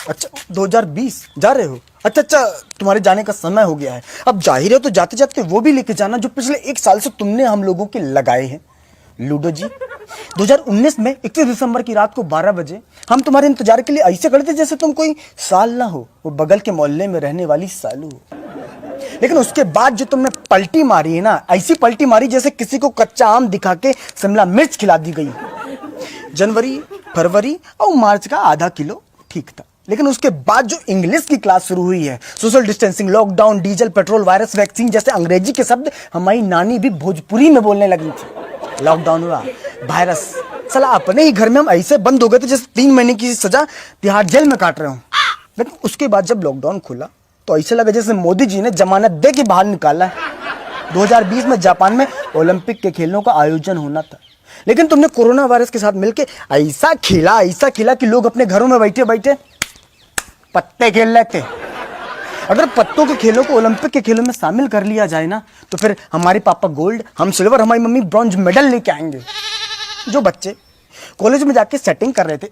अच्छा 2020 जा रहे हो? अच्छा, तुम्हारे जाने का समय हो गया है। अब जाहिर है तो जाते जाते वो भी लेके जाना जो पिछले 1 साल से तुमने हम लोगों के लगाए हैं। लूडो जी, 2019 में 31 दिसंबर की रात को 12 बजे हम तुम्हारे इंतजार के लिए ऐसे खड़े थे जैसे तुम कोई साल ना हो, वो बगल के मोहल्ले में रहने वाली सालू हो। लेकिन उसके बाद जो तुमने पलटी मारी है ना, ऐसी पलटी मारी जैसे किसी को कच्चा आम दिखा के शिमला मिर्च खिला दी गई। जनवरी, फरवरी और मार्च का आधा किलो ठीक था, लेकिन उसके बाद जो इंग्लिश की क्लास शुरू हुई है, social distancing, lockdown, diesel, petrol, virus, vaccine जैसे अंग्रेजी के शब्द हमारी नानी भी भोजपुरी में बोलने लगी थी। लॉकडाउन हुआ, वायरस, साला अपने ही घर में हम ऐसे बंद हो गए थे जैसे 3 महीने की सजा तिहाड़ जेल में काट रहे हो। लेकिन उसके बाद जब लॉकडाउन खुला तो ऐसे लगा जैसे मोदी जी ने जमानत दे के बाहर निकाला है। 2020 में जापान में ओलंपिक के खेलों का आयोजन होना था, लेकिन तुमने कोरोना वायरस के साथ मिलकर ऐसा खेला कि लोग अपने घरों में बैठे बैठे पत्ते खेल रहे थे। अगर पत्तों के खेलों को ओलंपिक के खेलों में शामिल कर लिया जाए ना, तो फिर हमारे पापा गोल्ड, हम सिल्वर, हमारी मम्मी ब्रॉन्ज मेडल लेके आएंगे। जो बच्चे कॉलेज में जाके स्टडी कर रहे थे,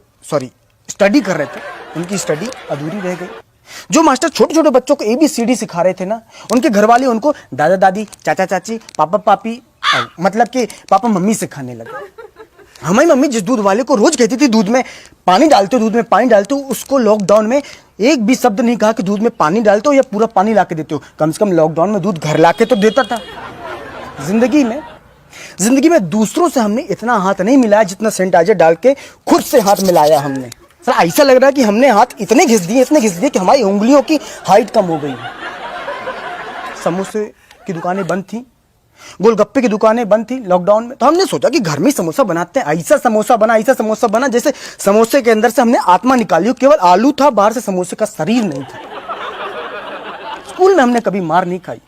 उनकी स्टडी अधूरी रह गई। जो मास्टर छोटे छोटे बच्चों को ABCD सिखा रहे थे ना, उनके घर वाले उनको दादा दादी, चाचा चाची, पापा पापी, मतलब कि पापा मम्मी सिखाने लगे। हमारी मम्मी जिस दूध वाले को रोज कहती थी दूध में पानी डालते हो, उसको लॉकडाउन में एक भी शब्द नहीं कहा कि दूध में पानी डालते हो या पूरा पानी ला के देते हो। कम से कम लॉकडाउन में दूध घर ला के तो देता था। जिंदगी में दूसरों से हमने इतना हाथ नहीं मिलाया जितना सैनिटाइजर डाल के खुद से हाथ मिलाया हमने। सर ऐसा लग रहा है कि हमने हाथ इतने घिस दिए कि हमारी उंगलियों की हाइट कम हो गई। समोसे की दुकानें बंद थी, गोलगप्पे की दुकानें बंद थी लॉकडाउन में, तो हमने सोचा कि घर में समोसा बनाते हैं। ऐसा समोसा बना जैसे समोसे के अंदर से हमने आत्मा निकाली हो, केवल आलू था, बाहर से समोसे का शरीर नहीं था। स्कूल में हमने कभी मार नहीं खाई।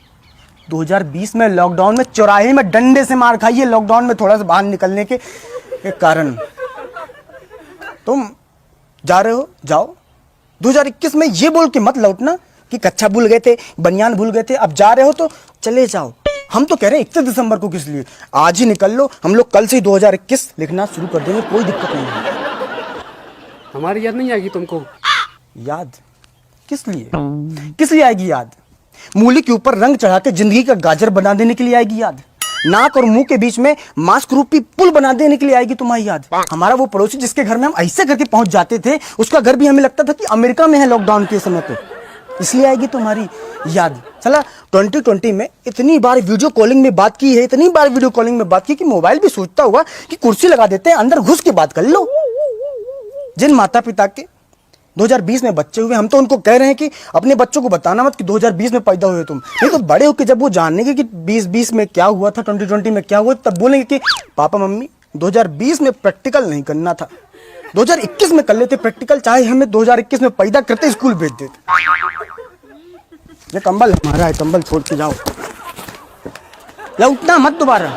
2020 में लॉकडाउन में चौराहे में डंडे से मार खाई है, लॉकडाउन में थोड़ा सा बाहर निकलने के कारण। तुम जा रहे हो, जाओ। 2021 में ये बोल के मत लौटना कि कच्चा भूल गए थे, बनियान भूल गए थे। अब जा रहे हो तो चले जाओ। हम तो कह रहे हैं 31 दिसंबर को किस लिए, आज ही निकल लो। हम लोग कल से ही 2021 लिखना शुरू कर देंगे, कोई दिक्कत नहीं है। हमारी याद नहीं आएगी तुमको? याद किस लिए आएगी याद? मूली के ऊपर रंग चढ़ा के जिंदगी का गाजर बना देने के लिए आएगी याद? नाक और मुंह के बीच में मास्क रूपी पुल बना देने के लिए आएगी तुम्हारी याद? हमारा वो पड़ोसी जिसके घर में हम ऐसे करके पहुंच जाते थे, उसका घर भी हमें लगता था कि अमेरिका में है लॉकडाउन के समय पे, इसलिए आएगी तुम्हारी याद? चला 2020 में इतनी बार वीडियो कॉलिंग में बात की है, कि मोबाइल भी सोचता हुआ कि कुर्सी लगा देते हैं, अंदर घुस के बात कर लो। जिन माता पिता के 2020 में बच्चे हुए, हम तो उनको कह रहे हैं कि अपने बच्चों को बताना मत कि 2020 में पैदा हुए तुम। नहीं तो बड़े होकर जब वो जानेंगे कि 2020 में क्या हुआ था, 2020 में क्या हुआ, तब बोलेंगे कि पापा मम्मी 2020 में प्रैक्टिकल नहीं करना था, 2021 में कर लेते प्रैक्टिकल, चाहे हमें 2021 में पैदा करते स्कूल भेज देते। ये कंबल हमारा है, कंबल छोड़ के जाओ, लौटना मत दोबारा।